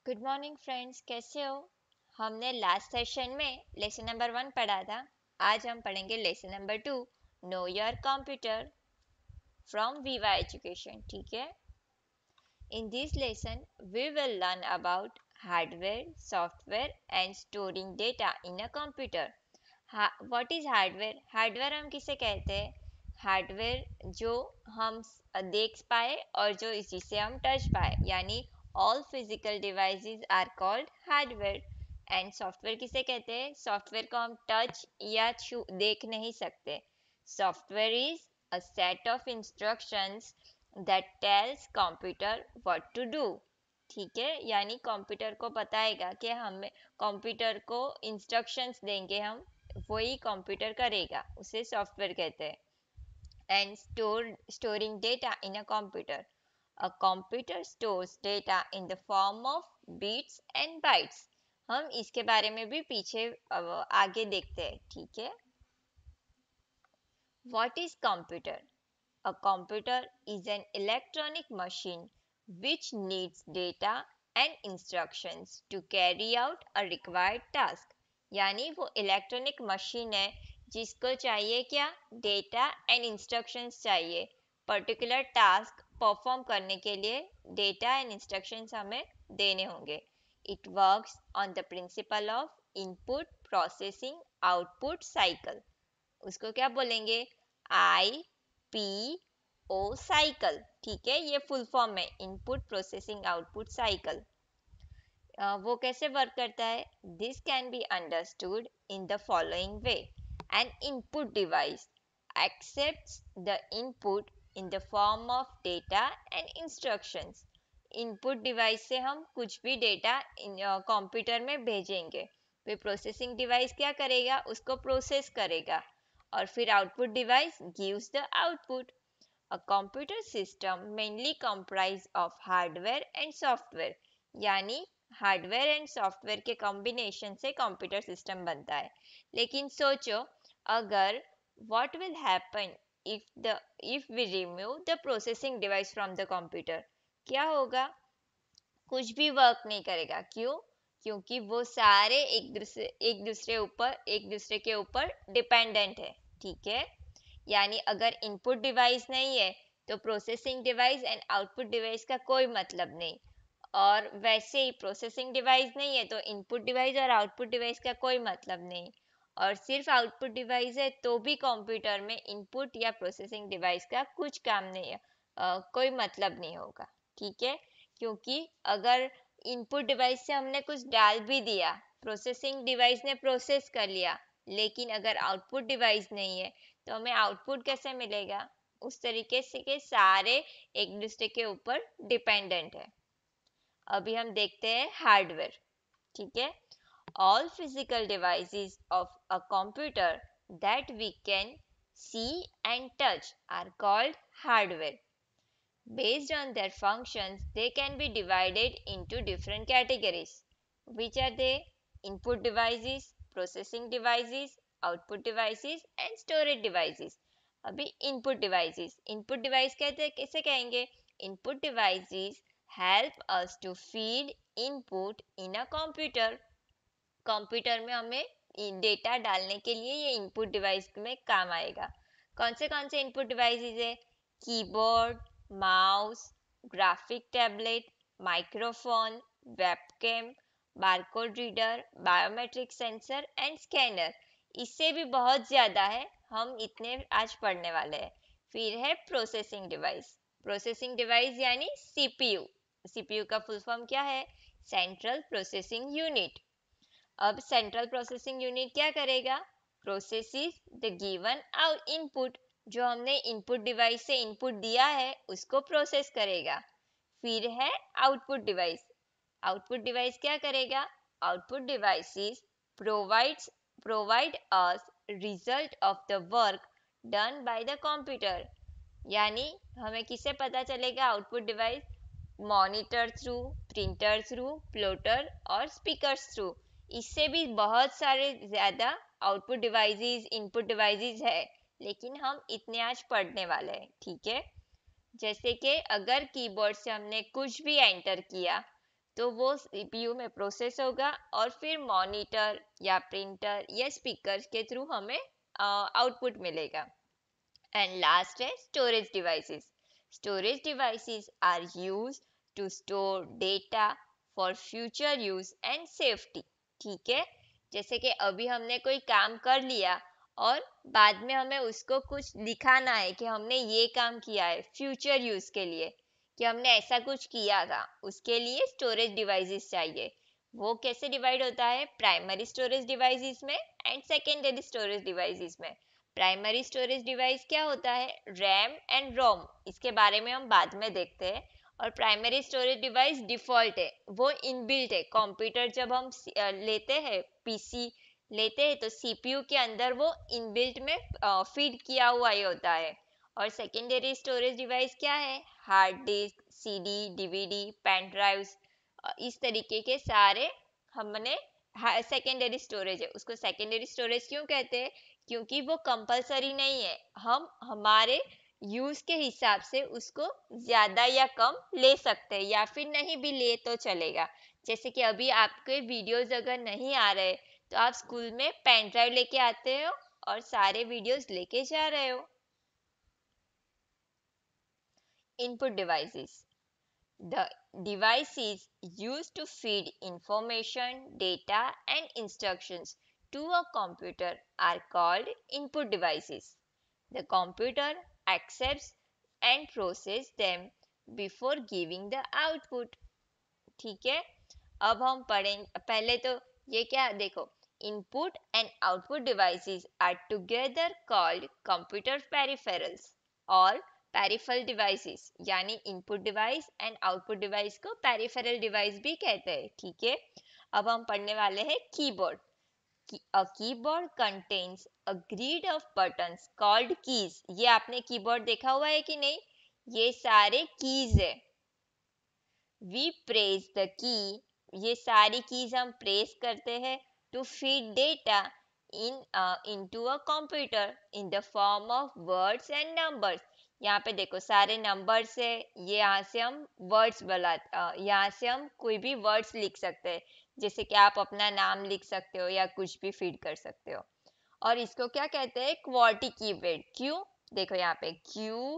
Good morning friends, कैसे हो। हमने लास्ट सेशन में लेसन नंबर 1 पढ़ा था। आज हम पढ़ेंगे lesson number 2, know your computer from viva education. ठीक है। In this lesson we will learn about hardware, software and storing data in a computer. What is hardware? Hardware हम किसे कहते हैं? हार्डवेयर जो हम देख पाए और जो जिसे हम टच पाए, यानी all physical devices are called hardware। And software किसे कहते हैं? सॉफ्टवेयर को हम टच या छू देख नहीं सकते। Software is a set of instructions that tells computer what to do। ठीक है, यानी कंप्यूटर को बताएगा कि हमें, कंप्यूटर को इंस्ट्रक्शंस देंगे हम, वही कंप्यूटर करेगा, उसे सॉफ्टवेयर कहते हैं। And storing data in a computer. A computer stores data in the form of bits and bytes। हम इसके बारे में भी पीछे आगे देखते हैं। ठीक है। What is computer? A computer is an electronic machine which needs data and instructions to carry out a required task। यानी वो इलेक्ट्रॉनिक मशीन है जिसको चाहिए क्या? डेटा एंड इंस्ट्रक्शंस चाहिए। पर्टिकुलर टास्क परफॉर्म करने के लिए डेटा एंड इंस्ट्रक्शंस हमें देने होंगे। It works on the principle of input processing output cycle. उसको क्या बोलेंगे? IPO cycle. ठीक है, ये फुल फॉर्म है, इनपुट प्रोसेसिंग आउटपुट साइकिल। वो कैसे वर्क करता है? This can be understood in the following way. N input device accepts the input in the form of data and instructions। Input device से हम कुछ भी डेटा कंप्यूटर में भेजेंगे, फिर प्रोसेसिंग डिवाइस क्या करेगा? उसको प्रोसेस करेगा, और फिर output device gives the output. A computer system mainly comprise of hardware and software। यानी हार्डवेयर एंड सॉफ्टवेयर के कॉम्बिनेशन से कंप्यूटर सिस्टम बनता है। लेकिन सोचो, अगर what will happen if we remove the processing device from the computer? क्या होगा? कुछ भी वर्क नहीं करेगा। क्यों? क्योंकि वो सारे एक दूसरे के ऊपर डिपेंडेंट है। ठीक है, यानी अगर इनपुट डिवाइस नहीं है तो processing device and output device का कोई मतलब नहीं, और वैसे ही प्रोसेसिंग डिवाइस नहीं है तो इनपुट डिवाइस और आउटपुट डिवाइस का कोई मतलब नहीं, और सिर्फ आउटपुट डिवाइस है तो भी कंप्यूटर में इनपुट या प्रोसेसिंग डिवाइस का कुछ काम नहीं है, कोई मतलब नहीं होगा। ठीक है, क्योंकि अगर इनपुट डिवाइस से हमने कुछ डाल भी दिया, प्रोसेसिंग डिवाइस ने प्रोसेस कर लिया, लेकिन अगर आउटपुट डिवाइस नहीं है तो हमें आउटपुट कैसे मिलेगा? उस तरीके से के सारे एक दूसरे के ऊपर डिपेंडेंट है। अभी हम देखते हैं हार्डवेयर। ठीक है। All physical devices of a computer that we can see and touch are called hardware। Based on their functions, they can be divided into different categories. Which are they? Input devices, processing devices, output devices and storage devices। अभी input device कैसे कहेंगे? Input devices help us to feed input in a computer। Computer में हमें data डालने के लिए ये input device में काम आएगा। कौन से इनपुट डिवाइसेस है? Keyboard, mouse, graphic tablet, microphone, webcam, barcode reader, biometric sensor and scanner. इससे भी बहुत ज्यादा है, हम इतने आज पढ़ने वाले हैं। फिर है प्रोसेसिंग डिवाइस यानी सीपीयू। सीपीयू का फुल फॉर्म क्या है? Central processing unit. अब सेंट्रल प्रोसेसिंग यूनिट क्या करेगा? Processes the given input. जो हमने इनपुट डिवाइस से इनपुट दिया है उसको प्रोसेस करेगा। फिर है आउटपुट डिवाइस क्या करेगा? Output devices provide us result of the work done by the computer. यानी हमें किससे पता चलेगा output device? Monitor through, printer through, plotter और स्पीकर्स थ्रू। इससे भी बहुत सारे ज्यादा आउटपुट डिवाइसेस, इनपुट डिवाइसेस है, लेकिन हम इतने आज पढ़ने वाले हैं। ठीक है। जैसे कि अगर कीबोर्ड से हमने कुछ भी एंटर किया तो वो सीपीयू में प्रोसेस होगा और फिर मॉनिटर या प्रिंटर या स्पीकर के थ्रू हमें आउटपुट मिलेगा. And last है storage devices. Storage devices are used to store data for future use and safety. ठीक है, जैसे कि अभी हमने कोई काम कर लिया और बाद में हमें उसको कुछ दिखाना है कि हमने ये काम किया है फ्यूचर यूज के लिए, कि हमने ऐसा कुछ किया था, उसके लिए स्टोरेज डिवाइसेस चाहिए. वो कैसे डिवाइड होता है? प्राइमरी स्टोरेज डिवाइसेस में एंड सेकेंडरी स्टोरेज डिवाइसेस में. प्राइमरी स्टोरेज डिवाइस क्या होता है? रैम एंड रोम. इसके बारे में हम बाद में देखते हैं. और प्राइमरी स्टोरेज डिवाइस डिफॉल्ट है, वो इनबिल्ट है. कंप्यूटर जब हम लेते हैं, पीसी लेते हैं, तो सीपीयू के अंदर वो इनबिल्ट में फीड किया हुआ ही होता है. और सेकेंडरी स्टोरेज डिवाइस क्या है? Hard disk, CD, DVD, pen drives, इस तरीके के सारे हमने सेकेंडरी स्टोरेज है. उसको सेकेंडरी स्टोरेज क्यों कहते हैं? क्योंकि वो कंपलसरी नहीं है, हम हमारे यूज के हिसाब से उसको ज्यादा या कम ले सकते हैं, या फिर नहीं भी ले तो चलेगा. जैसे कि अभी आपके वीडियोस अगर नहीं आ रहे तो आप स्कूल में पेन ड्राइव लेके आते हो और सारे वीडियोस लेके जा रहे हो. Input devices. The devices used to feed information, data, and instructions to a computer are called input devices. The computer accepts and processes them before giving the output. ठीक है, अब हम पढ़ें. पहले तो ये क्या देखो, input and output devices are together called computer peripherals और पेरिफेरल डिवाइसेस. यानी input device and output device को पेरिफेरल डिवाइस भी कहते हैं. ठीक है, अब हम पढ़ने वाले हैं keyboard. A keyboard contains a grid of buttons called keys. ये आपने कीबोर्ड देखा हुआ है कि नहीं? ये सारे कीज है. We press the key. ये सारी कीज हम प्रेस करते हैं to feed data into a computer in the form of words and numbers. यहाँ पे देखो सारे नंबर्स है. ये यहाँ से हम वर्ड्स यहाँ से हम कोई भी वर्ड्स लिख सकते हैं. जैसे कि आप अपना नाम लिख सकते हो या कुछ भी फीड कर सकते हो. और इसको क्या कहते हैं? Corti keypad. क्यों? देखो यहाँ पे QWERTY,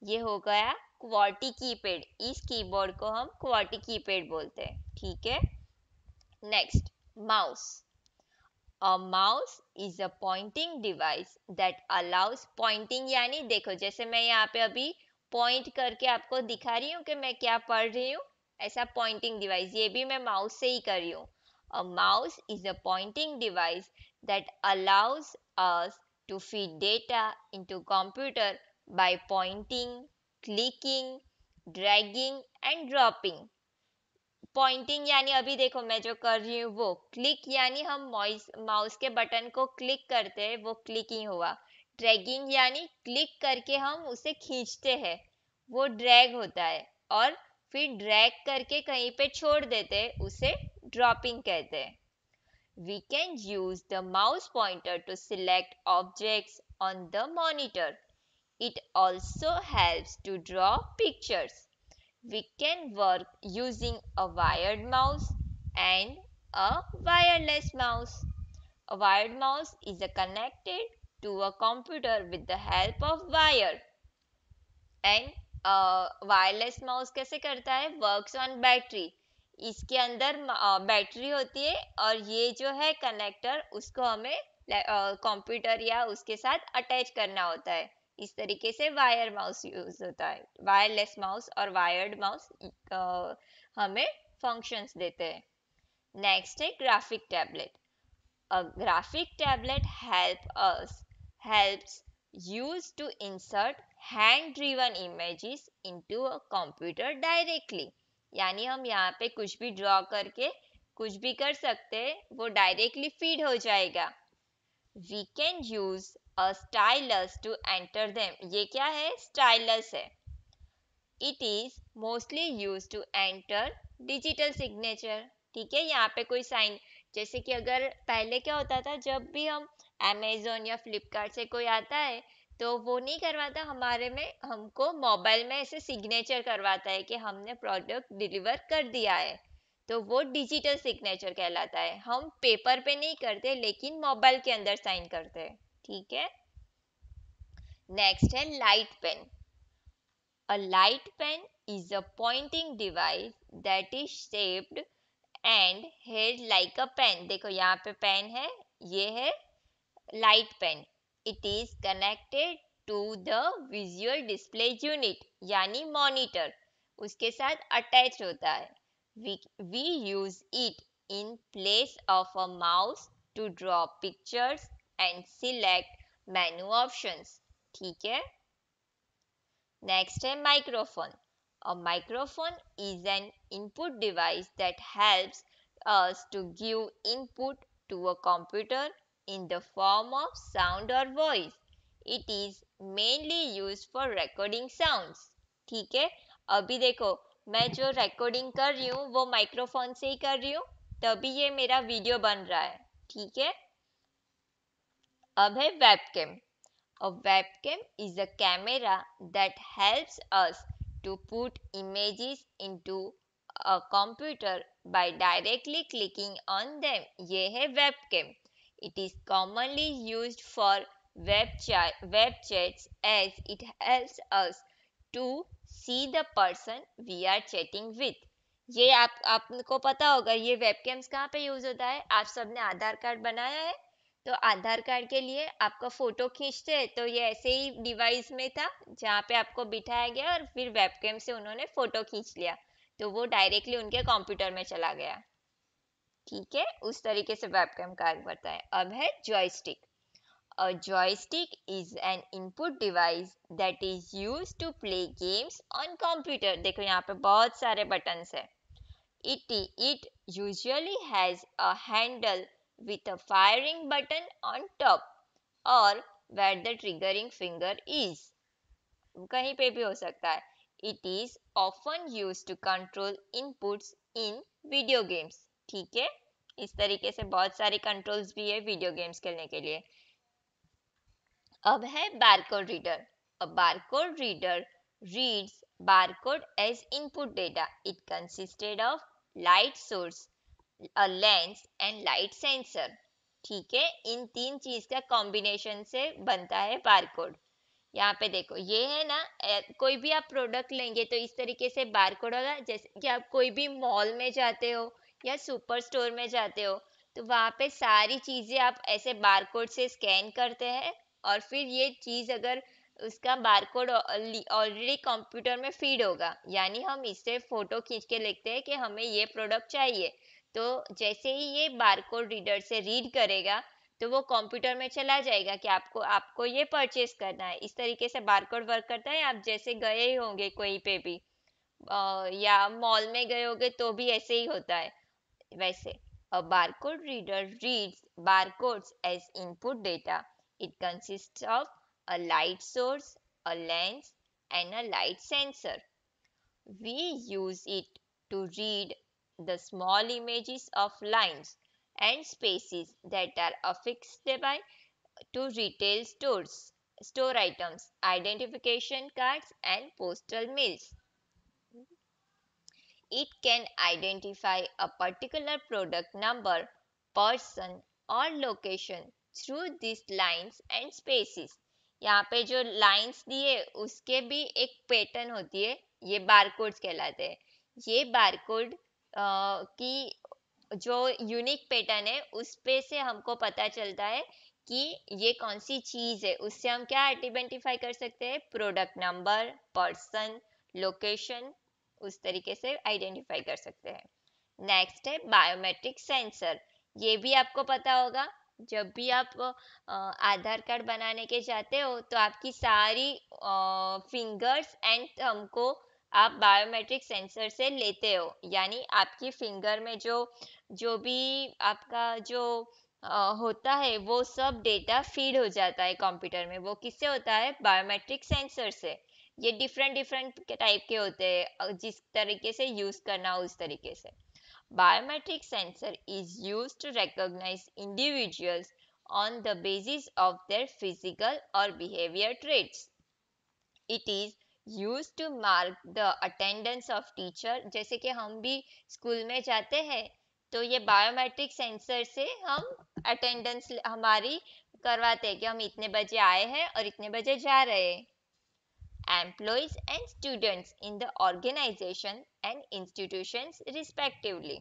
ये हो गया क्वार्टी कीपैड. इस कीबोर्ड को हम क्वार्टी कीपैड बोलते हैं. ठीक है, next, mouse. A mouse is a pointing device that allows pointing. यानी देखो, जैसे मैं यहाँ पे अभी पॉइंट करके आपको दिखा रही हूँ कि मैं क्या पढ़ रही हूँ, ऐसा पॉइंटिंग डिवाइस ये भी मैं माउस से ही कर रही हूँ. A mouse is a pointing device that allows us to feed data into computer by pointing, clicking, dragging and dropping. Pointing यानी अभी देखो मैं जो कर रही हूँ वो. क्लिक यानी हम माउस के बटन को क्लिक करते हैं, वो क्लिकिंग हुआ. ड्रैगिंग यानी क्लिक करके हम उसे खींचते हैं, वो ड्रैग होता है. और फिर ड्रैग करके कहीं पे छोड़ देते हैं, उसे ड्रॉपिंग कहते हैं. We can use the mouse pointer to select objects on the monitor. It also helps to draw pictures. We can work using a wired mouse and a wireless mouse. A wired mouse is connected to a computer with the help of wire. And wireless mouse कैसे करता है? Works on battery. इसके अंदर battery होती है और ये जो है कनेक्टर, उसको हमें कंप्यूटर या उसके साथ अटैच करना होता है. इस तरीके से वायर माउस यूज होता है. वायरलेस माउस और वायर्ड माउस हमें फंक्शंस देते हैं. नेक्स्ट है graphic tablet. A graphic tablet helps use to insert hand-driven images into a computer directly. यानी हम यहाँ पे कुछ भी ड्रॉ करके कुछ भी कर सकते हैं, वो डायरेक्टली फीड हो जाएगा. We can use a stylus to enter them. ये क्या है? स्टाइलस है. It is mostly used to enter digital signature. ठीक है, यहाँ पे कोई साइन, जैसे कि अगर पहले क्या होता था, जब भी हम अमेजोन या फ्लिपकार्ट से कोई आता है तो वो नहीं करवाता हमारे में, हमको मोबाइल में ऐसे सिग्नेचर करवाता है कि हमने प्रोडक्ट डिलीवर कर दिया है, तो वो डिजिटल सिग्नेचर कहलाता है। हम पेपर पे नहीं करते लेकिन मोबाइल के अंदर साइन करते हैं। ठीक है। नेक्स्ट है light pen. A light pen is a pointing device that is shaped and held like a pen। देखो यहाँ पे पेन है, ये है light pen. It is connected to the visual display unit यानी मॉनिटर, उसके साथ अटैच होता है। We use it in place of a mouse to draw pictures and select menu options. ठीक है। नेक्स्ट है microphone. A microphone is an input device that helps us to give input to a computer in the form of sound or voice. It is mainly used for recording sounds। ठीक है। अभी देखो, मैं जो recording कर रही हूँ वो माइक्रोफोन से ही कर रही हूँ, तभी ये मेरा वीडियो बन रहा है। ठीक है। अब है webcam. A webcam is a camera that helps us to put images into a computer by directly clicking on them। ये है webcam। It is commonly used for web chats as it helps us to see the person we are chatting with। ये आपको पता होगा ये वेबकैम्स कहाँ पे use होता है। आप सबने आधार कार्ड बनाया है, तो आधार कार्ड के लिए आपका फोटो खींचते हैं, तो ये ऐसे ही डिवाइस में था जहाँ पे आपको बिठाया गया और फिर वेबकैम से उन्होंने फोटो खींच लिया, तो वो डायरेक्टली उनके कंप्यूटर में चला गया। ठीक है। उस तरीके से वेबकैम कार्य करता है। अब है joystick. A joystick is an input device that is used to play games on computer। देखो यहाँ पे बहुत सारे बटन्स है। It usually has a handle with a firing button on top or where the triggering finger is। कहीं पे भी हो सकता है। It is often used to control inputs in video games। ठीक है। इस तरीके से बहुत सारे कंट्रोल्स भी है वीडियो गेम्स खेलने के लिए। अब है barcode reader. A barcode reader reads barcode as input data। It consisted of light source, a lens and light sensor। ठीक है। इन तीन चीज का कॉम्बिनेशन से बनता है बारकोड। यहाँ पे देखो ये है ना, कोई भी आप प्रोडक्ट लेंगे तो इस तरीके से बारकोड होगा। जैसे कि आप कोई भी मॉल में जाते हो या सुपर स्टोर में जाते हो, तो वहाँ पे सारी चीजें आप ऐसे बारकोड से स्कैन करते हैं, और फिर ये चीज अगर उसका बारकोड ऑलरेडी कंप्यूटर में फीड होगा, यानी हम इससे फोटो खींच के लिखते हैं कि हमें ये प्रोडक्ट चाहिए, तो जैसे ही ये बारकोड रीडर से रीड करेगा तो वो कंप्यूटर में चला जाएगा कि आपको आपको ये परचेस करना है। इस तरीके से बारकोड वर्क करता है। आप जैसे गए ही होंगे कोई पे भी, या मॉल में गए होंगे तो भी ऐसे ही होता है वैसे। A barcode reader reads barcodes as input data। It consists of a light source, a lens and a light sensor। We use it to read the small images of lines and spaces that are affixed by to retail stores, store items, identification cards, and postal mails। It can identify a particular product number, person, or location through these lines and spaces। यहाँ पे जो lines दिए उसके भी एक pattern होती है, ये बारकोड्स कहलाते हैं। ये बारकोड की जो यूनिक पैटर्न है उस पे से हमको पता चलता है कि ये कौन सी चीज है। उससे हम क्या आइडेंटिफाई कर सकते हैं, प्रोडक्ट नंबर, पर्सन, लोकेशन, उस तरीके से आइडेंटिफाई कर सकते हैं। नेक्स्ट है बायोमेट्रिक सेंसर। ये भी आपको पता होगा, जब भी आप आधार कार्ड बनाने के जाते हो तो आपकी सारी फिंगर्स एंड थंब को आप बायोमेट्रिक सेंसर से लेते हो, यानी आपकी फिंगर में जो जो भी आपका जो होता है वो सब डेटा फीड हो जाता है कंप्यूटर में। वो किससे होता है, बायोमेट्रिक सेंसर से। ये डिफरेंट डिफरेंट टाइप के होते हैं, जिस तरीके से यूज करना हो उस तरीके से। Biometric sensor is used to recognize individuals on the basis of their physical or behavior traits. It is used to mark the attendance of teacher. जैसे कि हम भी स्कूल में जाते हैं तो ये बायोमेट्रिक सेंसर से हम अटेंडेंस हमारी करवाते हैं कि हम इतने बजे आए हैं और इतने बजे जा रहे हैं. Employees and students in the organization and institutions respectively.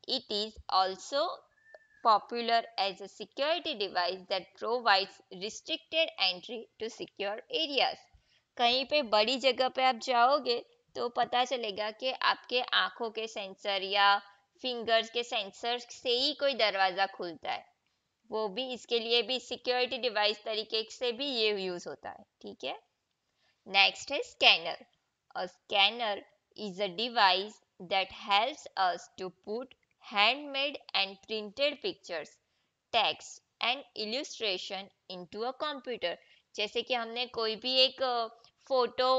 It is also popular as a security device that provides restricted entry to secure areas. कहीं पे बड़ी जगह पे आप जाओगे तो पता चलेगा कि आपके आंखों के सेंसर या फिंगर्स के सेंसर से ही कोई दरवाजा खुलता है. वो भी इसके लिए भी सिक्योरिटी डिवाइस तरीके से भी ये यूज होता है. ठीक है. नेक्स्ट है scanner. A scanner is a device that helps us to put handmade and printed pictures, text and illustration into a computer. जैसे कि हमने कोई भी एक फोटो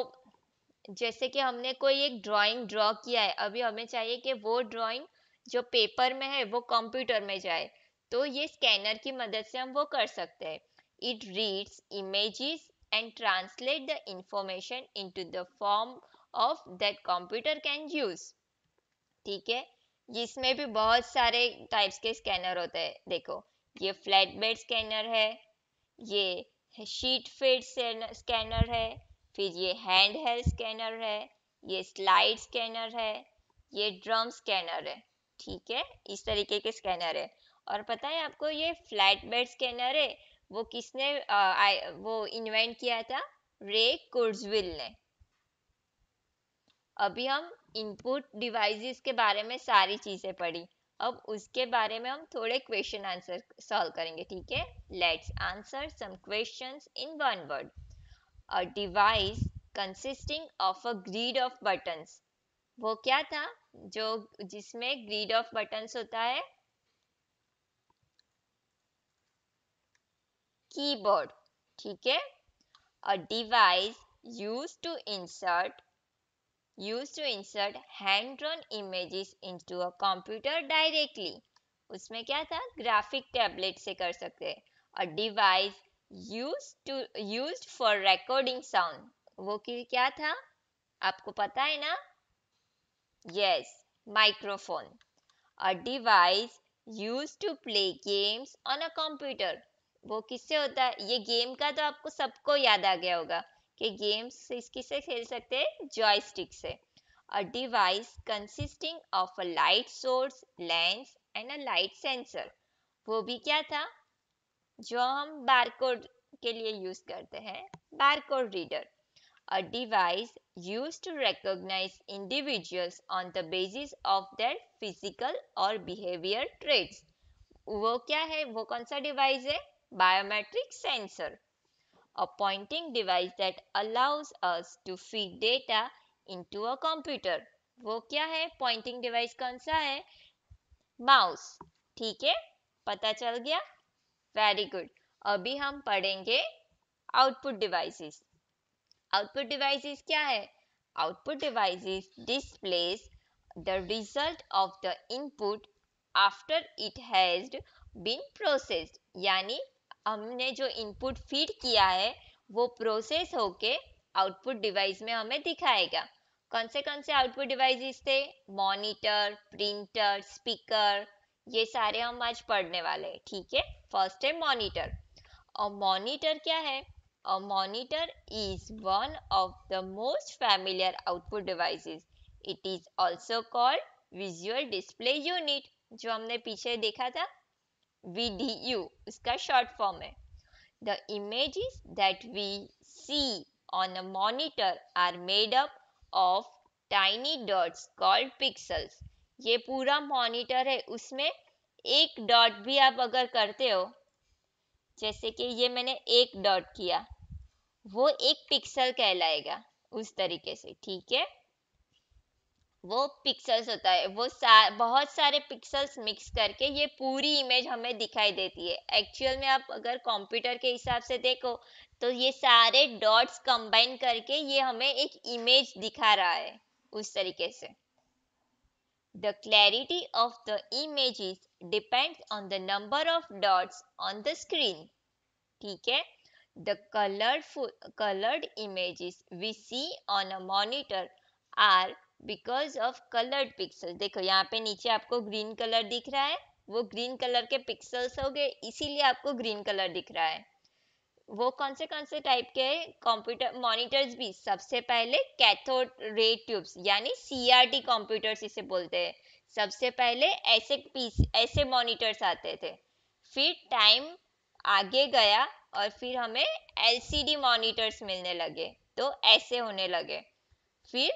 जैसे कि हमने कोई एक ड्राइंग ड्रॉ किया है, अभी हमें चाहिए कि वो ड्राइंग जो पेपर में है वो कंप्यूटर में जाए, तो ये स्कैनर की मदद से हम वो कर सकते हैं. It reads images and translate the information into the form of that computer can use. ठीक है. इसमें भी बहुत सारे टाइप्स के स्कैनर होते हैं. देखो, ये फ्लैट बेड स्कैनर है, ये शीट फीड स्कैनर है, फिर ये हैंड हेल्ड स्कैनर है, ये स्लाइड स्कैनर है, ये ड्रम स्कैनर है. ठीक है. इस तरीके के स्कैनर है. और पता है आपको ये फ्लैट बेड स्कैनर है वो किसने वो इन्वेंट किया था? रे कुर्जविल ने. अभी हम इनपुट डिवाइसेस के बारे में सारी चीजें पढ़ी. अब उसके बारे में हम थोड़े क्वेश्चन आंसर सॉल्व करेंगे. ठीक है. Let's answer some questions in one word. A device consisting of a grid of buttons. वो क्या था जो जिसमें ग्रिड ऑफ बटन्स होता है? कीबोर्ड. ठीक है. A device used to insert hand-drawn images into a computer directly. उसमें क्या था? ग्राफिक टैबलेट से कर सकते हैं. A device used for recording sound. वो क्या था? आपको पता है ना? Yes, microphone. A device used to play games on a computer. वो किससे होता है? ये गेम का तो आपको सबको याद आ गया होगा कि गेम्स किससे खेल सकते हैं? जॉयस्टिक से. A device consisting of a light source, lens and a light sensor. वो भी क्या था? जो हम बारकोड के लिए यूज करते हैं, barcode reader. A device used to recognize individuals on the basis of their physical or behavior traits. वो क्या है? वो कौन सा डिवाइस है? Biometric sensor. A pointing device that allows us to feed data into a computer. वो क्या है? पॉइंटिंग डिवाइस कौन सा है? माउस. ठीक है. पता चल गया? Very good. अभी हम पढ़ेंगे आउटपुट डिवाइसेस. आउटपुट डिवाइसेस क्या है? Output devices displays the result of the input after it has been processed. यानी हमने जो इनपुट फीड किया है वो प्रोसेस होके आउटपुट डिवाइस में हमें दिखाएगा. कौन से आउटपुट डिवाइसेस थे? Monitor, printer, speaker. ये सारे हम आज पढ़ने वाले हैं. ठीक है. फर्स्ट है मॉनिटर. और मॉनिटर क्या है? A monitor is one of the most familiar output devices. It is also called Visual Display Unit, जो हमने पीछे देखा था, VDU, उसका short form है. The images that we see on a monitor are made up of tiny dots called pixels. ये पूरा monitor है, उसमें एक डॉट भी आप अगर करते हो, जैसे कि ये मैंने एक डॉट किया, वो एक पिक्सल कहलाएगा. उस तरीके से. ठीक है. वो पिक्सल्स होता है. वो बहुत सारे पिक्सल्स मिक्स करके ये पूरी इमेज हमें दिखाई देती है. एक्चुअल में आप अगर कंप्यूटर के हिसाब से देखो तो ये सारे डॉट्स कंबाइन करके ये हमें एक इमेज दिखा रहा है. उस तरीके से. The clarity of the images depends on the number of dots on the screen. ठीक है. The colored images we see on a monitor are because of colored pixels. देखो यहाँ पे नीचे आपको ग्रीन कलर दिख रहा है, वो ग्रीन कलर के पिक्सल्स हो गए, इसीलिए आपको ग्रीन कलर दिख रहा है. वो कौन से टाइप के कंप्यूटर मॉनिटर्स भी? सबसे पहले कैथोड रे ट्यूब्स यानी सीआरटी कंप्यूटर्स इसे बोलते हैं. सबसे पहले ऐसे मॉनिटर्स आते थे. फिर टाइम आगे गया और फिर हमें एलसीडी मॉनिटर्स मिलने लगे, तो ऐसे होने लगे. फिर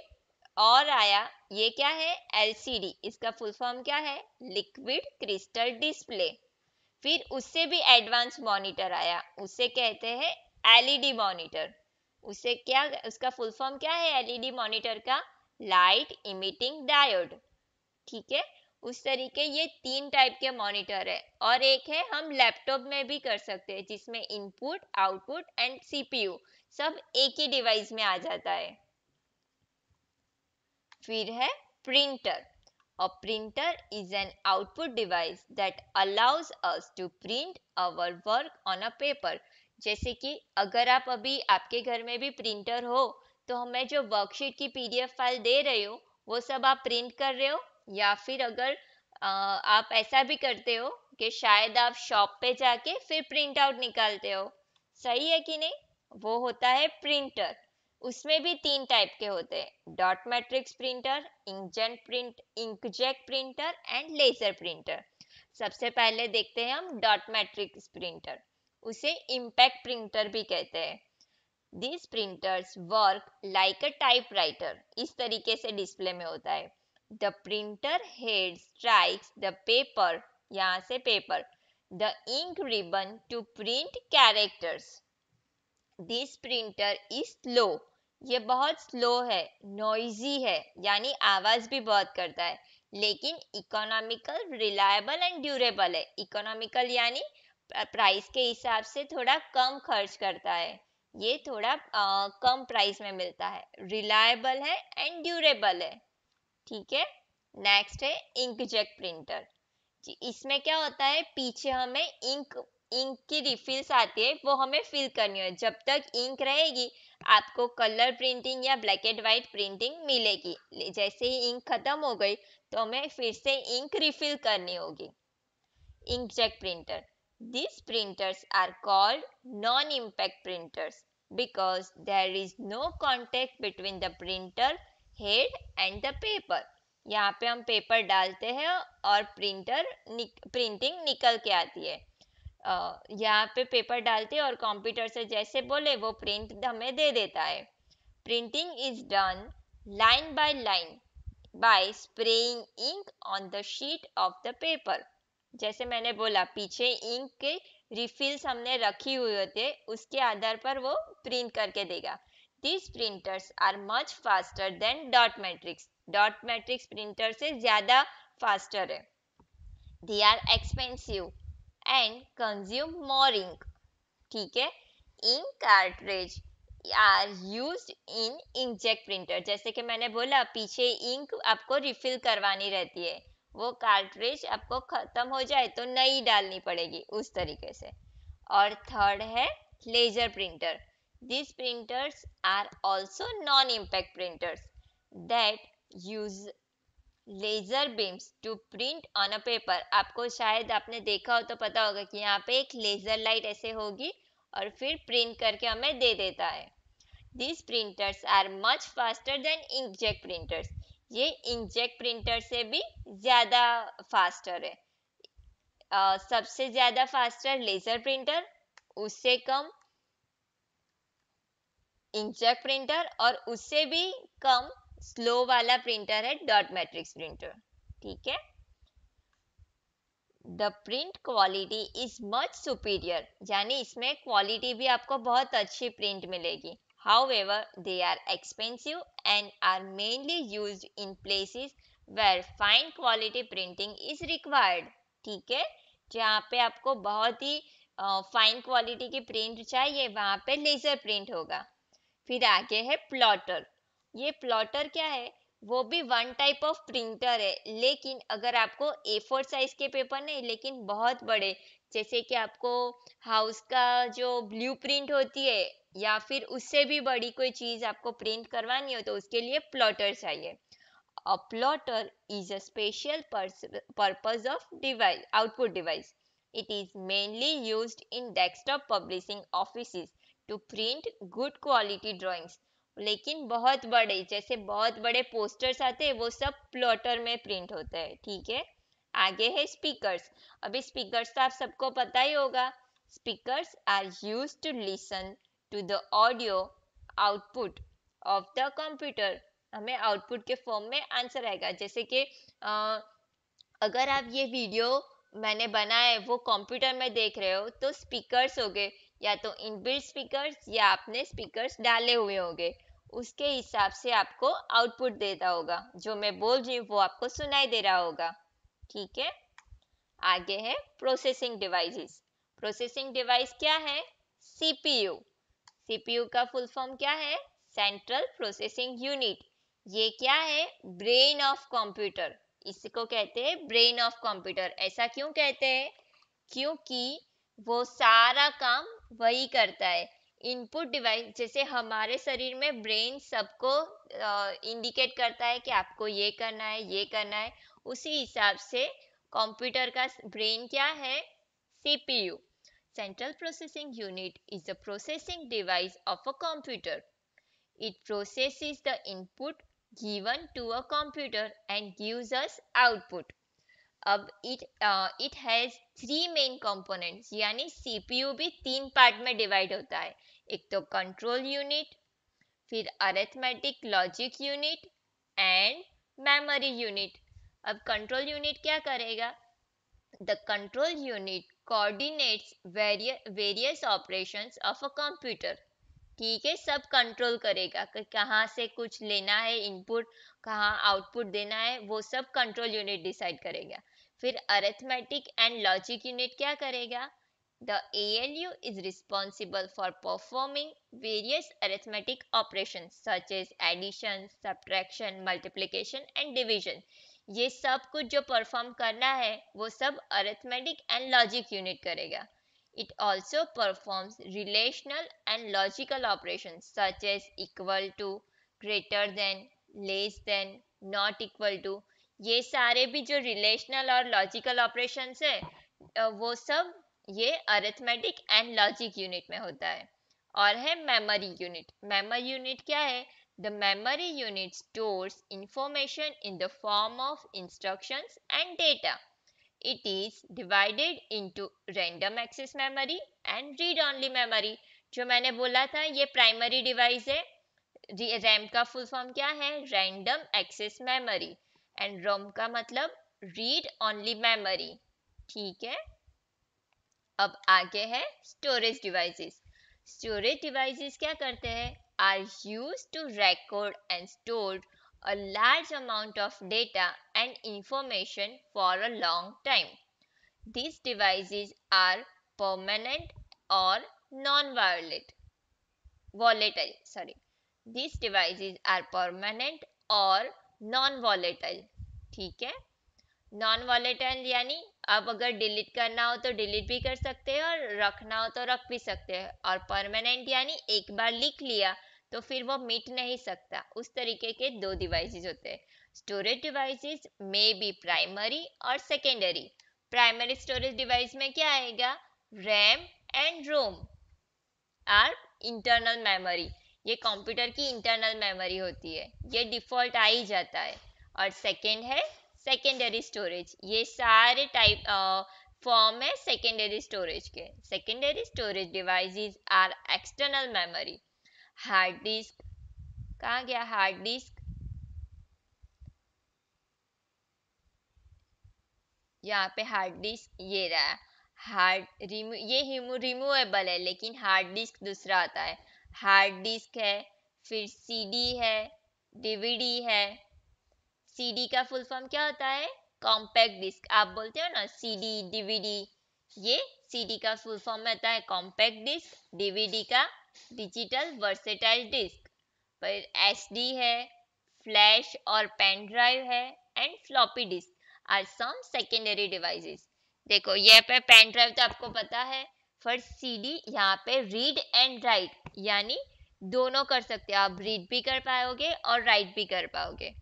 और आया, ये क्या है? एलसीडी. इसका फुल फॉर्म क्या है? Liquid crystal display. फिर उससे भी एडवांस मॉनिटर आया, उसे कहते हैं एलईडी मॉनिटर. उसे क्या, उसका फुल फॉर्म क्या है एलईडी मॉनिटर का? Light emitting diode. ठीक है. उस तरीके ये 3 टाइप के मॉनिटर है. और एक है हम लैपटॉप में भी कर सकते हैं, जिसमें इनपुट आउटपुट एंड सीपीयू सब एक ही डिवाइस में आ जाता है. फिर है printer. A printer is an output device that allows us to print our work on a paper. जैसे कि अगर आप अभी आपके घर में भी प्रिंटर हो, तो हमें जो वर्कशीट की पीडीएफ फाइल दे रहे हो वो सब आप प्रिंट कर रहे हो. या फिर अगर आप ऐसा भी करते हो कि शायद आप शॉप पे जाके फिर प्रिंट आउट निकालते हो. सही है कि नहीं? वो होता है प्रिंटर. उसमें भी 3 टाइप के होते हैं: dot matrix printer, inkjet printer and laser printer. सबसे पहले देखते हैं हम डॉट मैट्रिक्स प्रिंटर. उसे इम्पैक्ट प्रिंटर भी कहते हैं. These printers work like a typewriter. इस तरीके से डिस्प्ले में होता है. The printer head strikes the paper, यहाँ से paper. The ink ribbon to print characters. This printer is slow. ये बहुत स्लो है, नॉइजी है, यानी आवाज भी बहुत करता है, लेकिन इकोनॉमिकल, रिलायबल एंड ड्यूरेबल है. इकोनॉमिकल यानी प्राइस के हिसाब से थोड़ा कम खर्च करता है, ये थोड़ा कम प्राइस में मिलता है. रिलायबल है एंड ड्यूरेबल है. ठीक है. नेक्स्ट है इंकजेट प्रिंटर. इसमें क्या होता है, पीछे हमें इंक की रिफिल्स आती है, वो हमें फिल करनी है. जब तक इंक रहेगी आपको कलर प्रिंटिंग या ब्लैक एंड व्हाइट प्रिंटिंग मिलेगी. जैसे ही इंक खत्म हो गई तो हमें फिर से इंक रिफिल करनी होगी. Inkjet printer. These printers are called non-impact printers because there is no contact between the printer head and the paper. यहाँ पे हम पेपर डालते हैं और प्रिंटिंग निकल के आती है. यहाँ पे पेपर डालते हैं और कंप्यूटर से जैसे बोले वो प्रिंट हमें दे देता है. Printing is done line by line by spraying ink on the sheet of the paper. जैसे मैंने बोला, पीछे इंक के रिफिल्स हमने रखी हुई होती है, उसके आधार पर वो प्रिंट करके देगा. These printers are much faster than dot matrix. Dot matrix printer से ज्यादा फास्टर है. They are expensive and consume more ink. ठीक है. Ink cartridge are used in inkjet printer. जैसे कि मैंने बोला, पीछे इंक आपको रिफिल करवानी रहती है, वो कार्ट्रिज आपको खत्म हो जाए तो नई डालनी पड़ेगी, उस तरीके से. और थर्ड है laser printer. These printers are also non-impact printers that use laser beams to print on a paper. आपको शायद आपने देखा हो तो पता होगा कि यहाँ पे एक लेजर लाइट ऐसे होगी और फिर प्रिंट करके हमें दे देता है. These printers are much faster than inkjet printers. ये इंकजेट प्रिंटर से भी ज्यादा फास्टर है. सबसे ज्यादा फास्टर लेजर प्रिंटर, उससे कम इंकजेट प्रिंटर, और उससे भी कम स्लो वाला प्रिंटर है डॉट मैट्रिक्स प्रिंटर. ठीक है. The print quality is much superior, यानी इसमें क्वालिटी भी आपको बहुत अच्छी प्रिंट मिलेगी. However, they are expensive and are mainly used in places where fine quality printing is required. ठीक है. जहाँ पे आपको बहुत ही फाइन क्वालिटी की प्रिंट चाहिए, वहाँ पे लेजर प्रिंट होगा. फिर आगे है प्लॉटर. ये प्लॉटर क्या है? वो भी वन टाइप ऑफ प्रिंटर है, लेकिन अगर आपको A4 साइज के पेपर नहीं, लेकिन बहुत बड़े, जैसे कि आपको हाउस का जो ब्लूप्रिंट होती है या फिर उससे भी बड़ी कोई चीज आपको प्रिंट करवानी हो, तो उसके लिए प्लॉटर चाहिए. A plotter is a special purpose of device, output device. It is mainly used in desktop publishing offices to print good quality drawings. लेकिन बहुत बड़े, जैसे बहुत बड़े पोस्टर्स आते हैं, वो सब प्लॉटर में प्रिंट होते हैं. ठीक है. आगे है स्पीकर्स. अभी स्पीकर्स तो आप सबको पता ही होगा. Speakers are used to listen to the audio output of the computer. हमें आउटपुट के फॉर्म में आंसर आएगा. जैसे कि अगर आप ये वीडियो मैंने बनाया है वो कंप्यूटर में देख रहे हो, तो स्पीकर्स हो गए, या तो इनबिल्ट स्पीकर्स या आपने स्पीकर्स डाले हुए होंगे. उसके हिसाब से आपको आउटपुट देता होगा. जो मैं बोल रही हूँ वो आपको सुनाई दे रहा होगा. ठीक है. आगे है प्रोसेसिंग डिवाइसेस. प्रोसेसिंग डिवाइस क्या है? सीपीयू. सीपीयू का फुल फॉर्म क्या है? Central processing unit. ये क्या है? Brain of computer. इसको कहते हैं ब्रेन ऑफ कंप्यूटर. ऐसा क्यों कहते हैं? क्योंकि वो सारा काम वही करता है. इनपुट डिवाइस, जैसे हमारे शरीर में ब्रेन सबको इंडिकेट करता है कि आपको ये करना है, ये करना है. उसी हिसाब से कंप्यूटर का ब्रेन क्या है? CPU. Central Processing Unit is the processing device of a computer. It processes the input given to a computer and gives us output. अब it has three main components, यानी CPU भी तीन part में divide होता है. एक तो control unit, फिर arithmetic logic unit and memory unit. अब कंट्रोल यूनिट क्या करेगा? The control unit coordinates various operations of a computer. ठीक है. सब कंट्रोल करेगा कि कहाँ से कुछ लेना है इनपुट, कहाँ आउटपुट देना है, वो सब कंट्रोल यूनिट डिसाइड करेगा. फिर अरिथमेटिक एंड लॉजिक यूनिट क्या करेगा? The ALU is responsible for performing various arithmetic operations such as addition, subtraction, multiplication and division. ये सब कुछ जो परफॉर्म करना है वो सब अरिथमेटिक एंड लॉजिक यूनिट करेगा. It also performs relational and logical operations such as equal to, greater than, less than, not equal to. ये सारे भी जो रिलेशनल और लॉजिकल ऑपरेशंस है, वो सब ये अरिथमेटिक एंड लॉजिक यूनिट में होता है. और है मेमोरी यूनिट. मेमोरी यूनिट क्या है? The memory unit stores information in the form of instructions and data. It is divided into random access memory and read only memory. जो मैंने बोला था ये प्राइमरी डिवाइस है. रैम का फुल फॉर्म क्या है? Random access memory. And ROM का मतलब रीड ओनली मेमोरी. ठीक है. अब आगे है स्टोरेज डिवाइसेस. स्टोरेज डिवाइसेस क्या करते हैं? Are used to record and store a large amount of data and information for a long time. These devices are permanent or volatile. Sorry. These devices are permanent or non-volatile. ठीक है. Non volatile यानी आप अगर delete करना हो तो delete भी कर सकते हैं और रखना हो तो रख भी सकते हैं. और परमानेंट यानी एक बार लिख लिया तो फिर वो मिट नहीं सकता. उस तरीके के दो डिवाइसेस होते हैं. Storage devices may be primary और सेकेंडरी. प्राइमरी स्टोरेज डिवाइस में क्या आएगा? RAM and ROM are internal memory. ये कंप्यूटर की इंटरनल मेमोरी होती है. ये डिफॉल्ट आ ही जाता है. और सेकेंड है सेकेंडरी स्टोरेज. ये सारे टाइप फॉर्म है सेकेंडरी स्टोरेज के. Secondary storage devices are external memory. Hard disk. कहाँ गया हार्ड डिस्क? यहाँ पे हार्ड डिस्क ये रहा. ये रिमूवेबल है, लेकिन हार्ड डिस्क दूसरा आता है. हार्ड डिस्क है, फिर सीडी है, डीवीडी है. सीडी का फुल फॉर्म क्या होता है? Compact disc. आप बोलते हो ना सीडी डीवीडी, ये सीडी का फुल फॉर्म होता है कॉम्पैक्ट डिस्क. डीवीडी का डिजिटल वर्सेटाइल डिस्क. फिर एसडी है, फ्लैश और पेन ड्राइव है and floppy disk are some secondary devices. देखो ये पे पेन ड्राइव तो आपको पता है, फिर सीडी यहाँ पे रीड एंड राइट यानी दोनों कर सकते हो आप, रीड भी कर पाओगे और राइट भी कर पाओगे।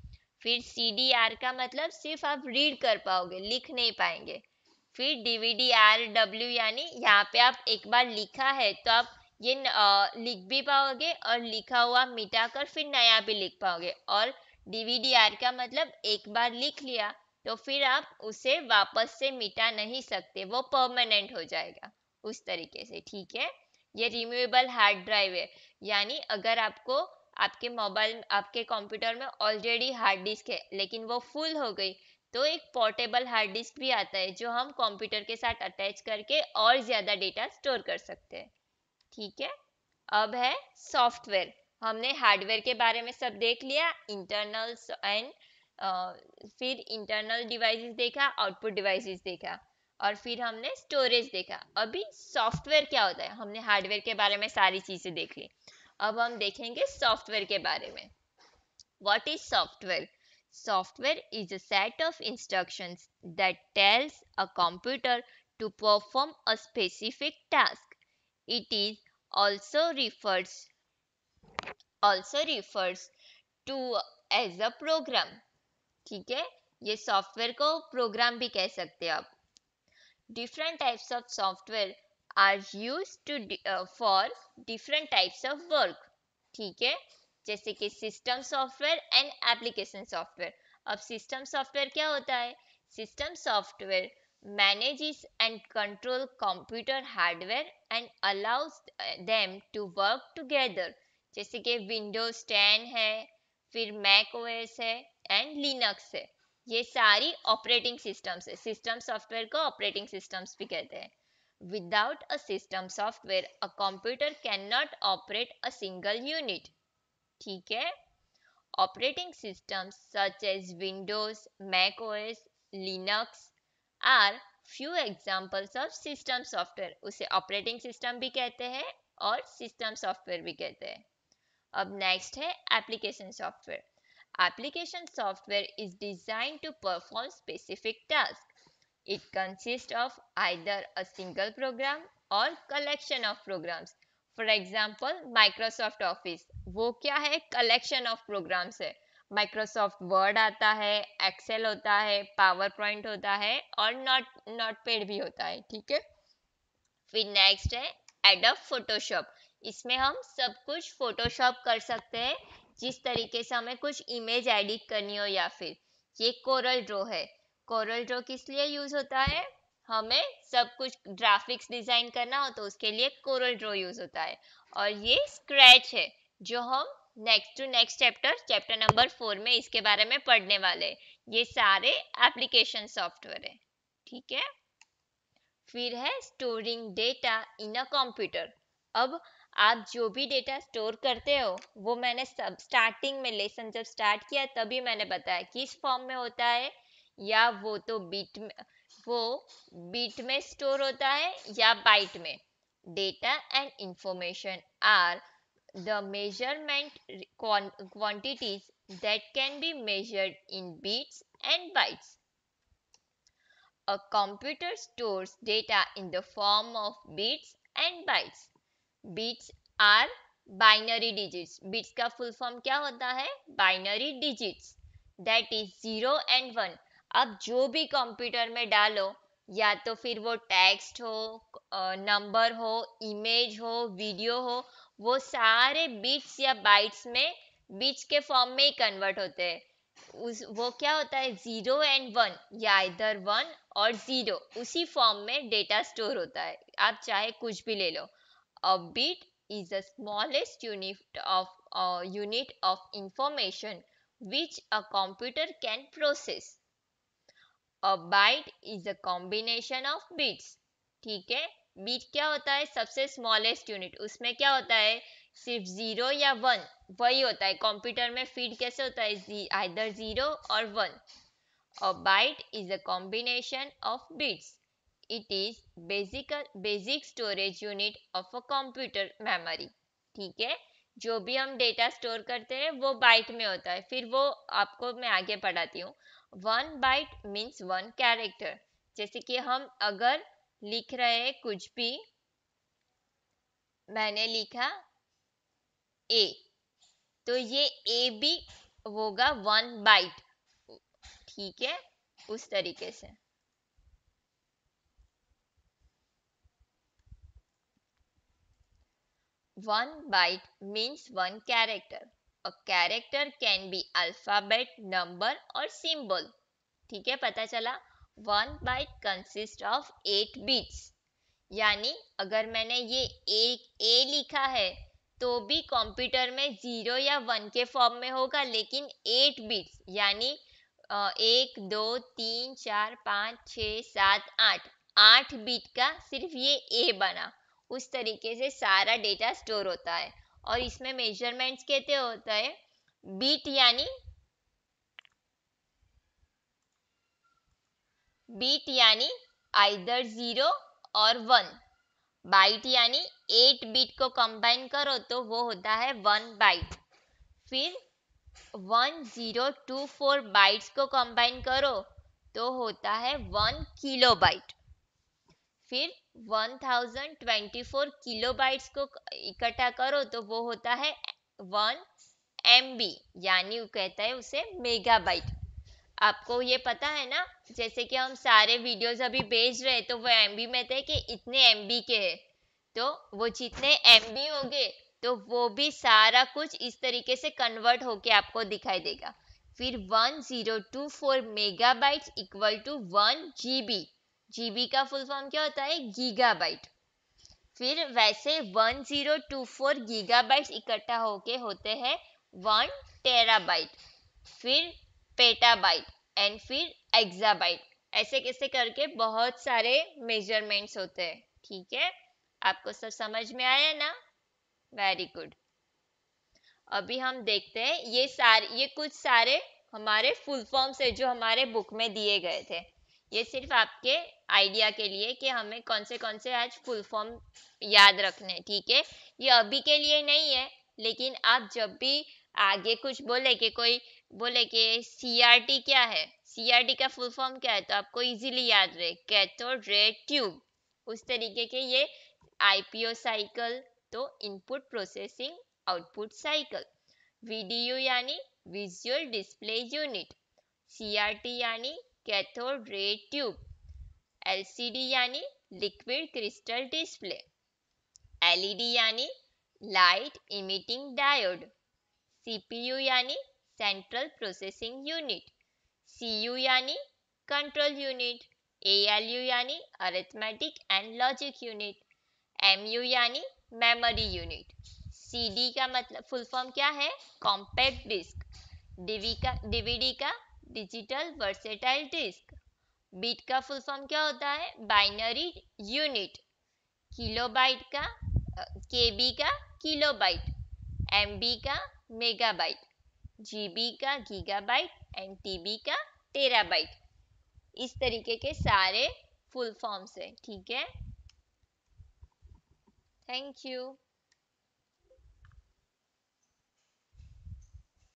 फिर CDR का मतलब सिर्फ आप रीड कर पाओगे, लिख नहीं पाएंगे। फिर DVD-RW यानी यहाँ पे आप एक बार लिखा है तो आप ये लिख भी पाओगे और लिखा हुआ मिटा कर फिर नया भी लिख पाओगे। और DVD-R का मतलब एक बार लिख लिया तो फिर आप उसे वापस से मिटा नहीं सकते, वो परमानेंट हो जाएगा उस तरीके से, ठीक है। ये रिमूवेबल हार्ड ड्राइव है, यानी अगर आपको आपके मोबाइल आपके कंप्यूटर में ऑलरेडी हार्ड डिस्क है लेकिन वो फुल हो गई तो एक पोर्टेबल हार्ड डिस्क भी आता है जो हम कंप्यूटर के साथ अटैच करके और ज्यादा डेटा स्टोर कर सकते हैं, ठीक है। अब है सॉफ्टवेयर। हमने हार्डवेयर के बारे में सब देख लिया, इंटरनल एंड फिर इंटरनल डिवाइसेस देखा, आउटपुट डिवाइसेस देखा, और फिर हमने स्टोरेज देखा। अभी सॉफ्टवेयर क्या होता है, हमने हार्डवेयर के बारे में सारी चीजें देख ली, अब हम देखेंगे सॉफ्टवेयर के बारे में। What is software? Software is a set of instructions that tells a computer to perform a specific task. It is also refers to as a program. ठीक है, ये सॉफ्टवेयर को प्रोग्राम भी कह सकते हैं आप। Different types of software are used for different types of work, ठीक है। जैसे कि system software and application software. अब सिस्टम सॉफ्टवेयर क्या होता है? System software manages and control computer hardware and allows them to work together। जैसे कि विंडोज 10 है, फिर मैक ओएस है एंड लिनक्स है, ये सारी ऑपरेटिंग सिस्टम्स है। सिस्टम सॉफ्टवेयर को ऑपरेटिंग सिस्टम्स भी कहते हैं। Without a system software a computer can not operate a single unit, ठीक है। Operating systems such as Windows, Mac OS, Linux are few examples of system software. उसे operating system भी कहते हैं और सिस्टम सॉफ्टवेयर भी कहते हैं। अब नेक्स्ट है application software. Application software is designed to perform specific tasks. It consists of either a single program or collection of programs. For example, Microsoft Office वो क्या है? collection of programs है। Microsoft Word आता है, Excel होता है, PowerPoint होता है और नोटपैड भी होता है, ठीक है। फिर नेक्स्ट है एडोब फोटोशॉप। इसमें हम सब कुछ फोटोशॉप कर सकते हैं, जिस तरीके से हमें कुछ इमेज एडिट करनी हो, या फिर ये कोरल ड्रॉ है। कोरल ड्रॉ किस लिए यूज होता है? हमें सब कुछ ग्राफिक्स डिजाइन करना हो तो उसके लिए कोरल ड्रॉ यूज होता है। और ये स्क्रैच है जो हम नेक्स्ट चैप्टर नंबर 4 में इसके बारे में पढ़ने वाले हैं। ये सारे एप्लीकेशन सॉफ्टवेयर है, ठीक है। फिर है storing data in a computer. अब आप जो भी डेटा स्टोर करते हो वो मैंने सब स्टार्टिंग में लेसन जब स्टार्ट किया तभी मैंने बताया किस फॉर्म में होता है, या वो बिट में स्टोर होता है या बाइट में। Data and information are the measurement quantities that can be measured in bits and bytes. A computer stores data in the form of bits and bytes. Bits are binary digits. Bits का full form क्या होता है? Binary digits. That is 0 and 1. अब जो भी computer में डालो, या तो फिर वो टेक्स्ट हो, नंबर हो, इमेज हो, वीडियो हो, वो सारे बिट्स या बाइट्स में बिट्स के फॉर्म में ही कन्वर्ट होते हैं। वो क्या होता है? 0 and 1 या इधर 1 और 0 उसी फॉर्म में डेटा स्टोर होता है। आप चाहे कुछ भी ले लो। A bit is the smallest unit of information which a computer can process. A byte is a combination of bits. ठीक है, बीट क्या होता है? सबसे स्मॉलेस्ट यूनिट। उसमें क्या होता है? सिर्फ 0 या 1 वही होता है। कंप्यूटर में फीड कैसे होता है? आइदर 0 और 1। A byte is a combination of bits. It is basic storage unit of a computer memory. ठीक है, जो भी हम डेटा स्टोर करते हैं वो बाइट में होता है। फिर वो आपको मैं आगे पढ़ाती हूँ। 1 बाइट मीन्स 1 कैरेक्टर। जैसे कि हम अगर लिख रहे हैं कुछ भी, मैंने लिखा ए, तो ये ए भी होगा 1 बाइट। ठीक है, उस तरीके से। 1 bite means 1 character. A character can be alphabet, number or symbol. ठीक है, पता चला। 1 बाइट consists of 8 bits. यानी अगर मैंने ये एक ए लिखा है तो भी कंप्यूटर में 0 या 1 के फॉर्म में होगा, लेकिन 8 बिट्स यानी 1 2 3 4 5 6 7 8 8 बिट का सिर्फ ये ए बना। उस तरीके से सारा डेटा स्टोर होता है। और इसमें मेजरमेंट्स कहते होता है बीट यानी आइदर 0 और 1। बाइट यानी 8 बिट को कंबाइन करो तो वो होता है 1 बाइट। फिर 1024 बाइट्स को कंबाइन करो तो होता है 1 किलोबाइट। फिर 1024 किलोबाइट्स को इकट्ठा करो तो वो होता है 1 MB, यानी वो कहता है उसे मेगाबाइट। आपको ये पता है ना, जैसे कि हम सारे वीडियोस अभी भेज रहे हैं तो वो एमबी में थे कि इतने एमबी के हैं, तो वो जितने एमबी होंगे तो वो भी सारा कुछ इस तरीके से कन्वर्ट होके आपको दिखाई देगा। फिर 1024 megabytes equal to 1 GB। GB का फुल फॉर्म क्या होता है? गीगाबाइट। फिर वैसे 1024 गीगाबाइट्स इकट्ठा होके होते हैं 1 टेराबाइट। फिर पेटाबाइट एंड फिर एक्साबाइट। ऐसे कैसे करके बहुत सारे मेजरमेंट्स होते हैं। ठीक है, आपको सब समझ में आया ना? Very good. अभी हम देखते हैं ये कुछ सारे हमारे फुल फॉर्म्स है जो हमारे बुक में दिए गए थे। ये सिर्फ आपके आइडिया के लिए कि हमें कौन से आज फुल फॉर्म याद रखने। ठीक है, ये अभी के लिए नहीं है, लेकिन आप जब भी आगे कुछ बोले कि कोई बोले कि सीआरटी क्या है, सीआरटी का फुल फॉर्म क्या है, तो आपको इजीली याद रहे, कैथोड रे ट्यूब। उस तरीके के ये आईपीओ साइकिल, तो input processing output cycle. VDU यानी विजुअल डिस्प्ले यूनिट। सीआरटी यानी कैथोड रे ट्यूब। एलसीडी यानी लिक्विड क्रिस्टल डिस्प्ले। एलईडी यानी लाइट इमिटिंग डायोड। सीपीयू यानी सेंट्रल प्रोसेसिंग यूनिट। सीयू यानी कंट्रोल यूनिट। एएलयू यानी arithmetic and logic unit. MU यानी memory unit. CD का मतलब full form क्या है? Compact disc. डीवीडी का डिजिटल वर्सेटाइल डिस्क। बिट का फुल फॉर्म क्या होता है? Binary unit. किलोबाइट का केबी का किलोबाइट। एमबी का मेगाबाइट। जीबी का गीगाबाइट एंड टीबी का टेराबाइट। इस तरीके के सारे फुल फॉर्म्स है। ठीक है, थैंक यू।